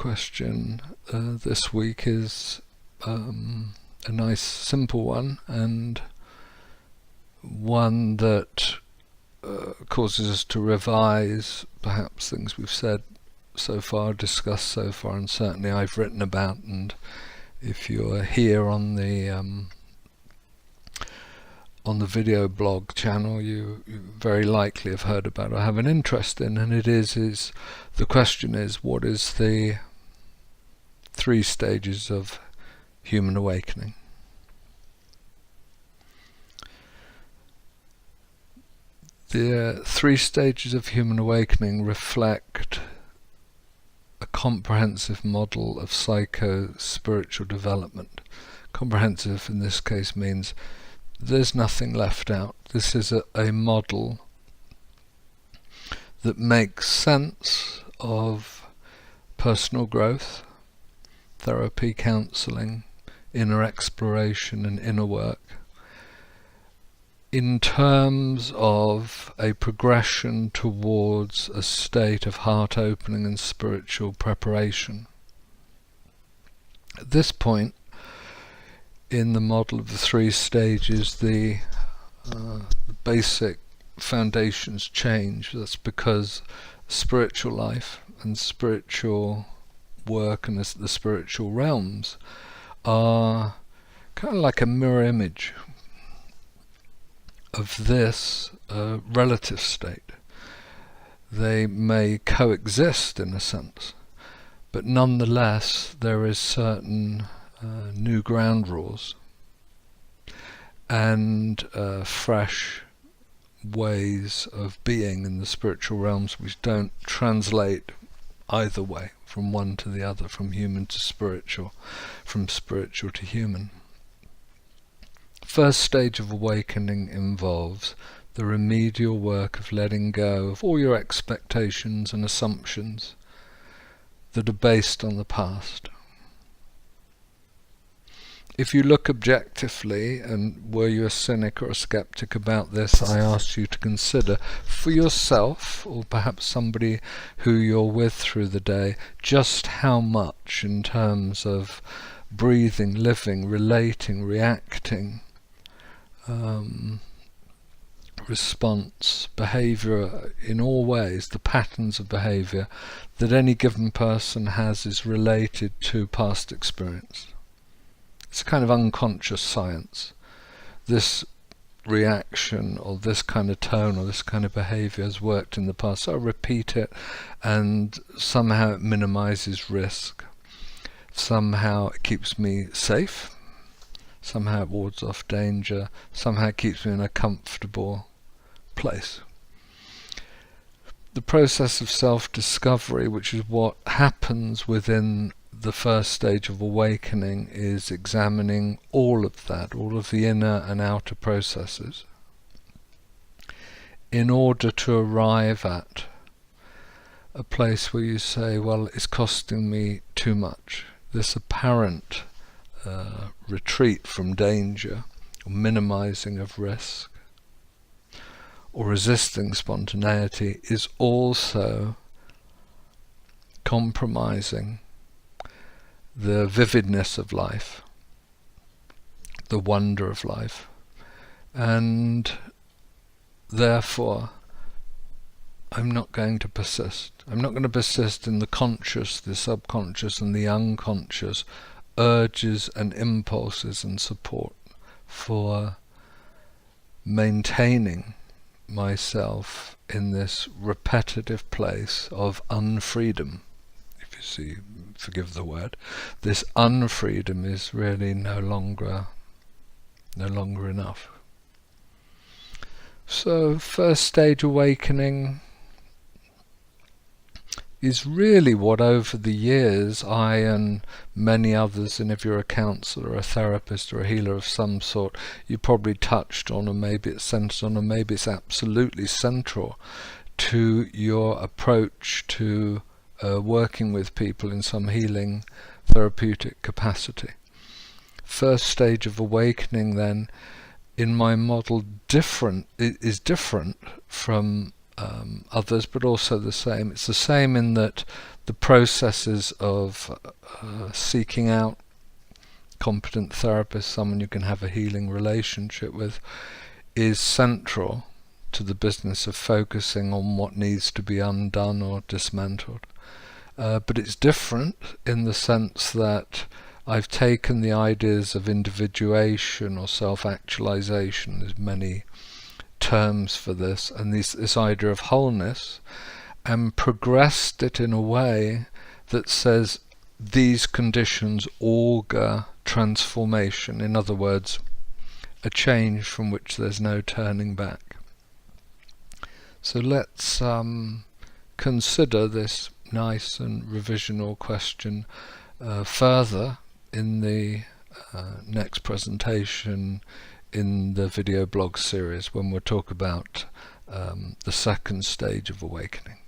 question this week is a nice simple one, and one that causes us to revise perhaps things we've said so far, discussed so far, and certainly I've written about. And if you're here on the video blog channel, you very likely have heard about or have an interest in, and the question is, what is the 3 stages of human awakening? The 3 stages of human awakening reflect a comprehensive model of psycho-spiritual development. Comprehensive in this case means there's nothing left out. This is a model that makes sense of personal growth, therapy, counseling, inner exploration and inner work, in terms of a progression towards a state of heart opening and spiritual preparation. At this point in the model of the 3 stages, the basic foundations change. That's because spiritual life and spiritual work and the spiritual realms are kind of like a mirror image of this relative state. They may coexist in a sense, but nonetheless there is certain new ground rules and fresh ways of being in the spiritual realms which don't translate either way, from one to the other, from human to spiritual, from spiritual to human. First stage of awakening involves the remedial work of letting go of all your expectations and assumptions that are based on the past. If you look objectively, and were you a cynic or a skeptic about this, I ask you to consider for yourself, or perhaps somebody who you're with through the day, just how much in terms of breathing, living, relating, reacting, response, behavior in all ways, the patterns of behavior that any given person has is related to past experience. It's a kind of unconscious science. This reaction or this kind of tone or this kind of behavior has worked in the past, so I repeat it, and somehow it minimizes risk. Somehow it keeps me safe. Somehow it wards off danger. Somehow it keeps me in a comfortable place. The process of self-discovery, which is what happens within the first stage of awakening, is examining all of that, all of the inner and outer processes, in order to arrive at a place where you say, well, it's costing me too much. This apparent retreat from danger, or minimizing of risk, or resisting spontaneity, is also compromising the vividness of life, the wonder of life, and therefore I'm not going to persist. I'm not going to persist in the conscious, the subconscious and the unconscious urges and impulses and support for maintaining myself in this repetitive place of unfreedom. If you see, forgive the word, this unfreedom is really no longer enough. So first stage awakening is really what over the years I and many others, and if you're a counsellor or a therapist or a healer of some sort, you probably touched on, or maybe it's centred on, or maybe it's absolutely central to your approach to working with people in some healing therapeutic capacity. First stage of awakening then, in my model, is different from others, but also the same. It's the same in that the processes of seeking out competent therapist, someone you can have a healing relationship with, is central to the business of focusing on what needs to be undone or dismantled. But it's different in the sense that I've taken the ideas of individuation or self-actualization, there's many terms for this, and this idea of wholeness, and progressed it in a way that says these conditions augur transformation. In other words, a change from which there's no turning back. So let's consider this nice and revisional question further in the next presentation in the video blog series, when we'll talk about the second stage of awakening.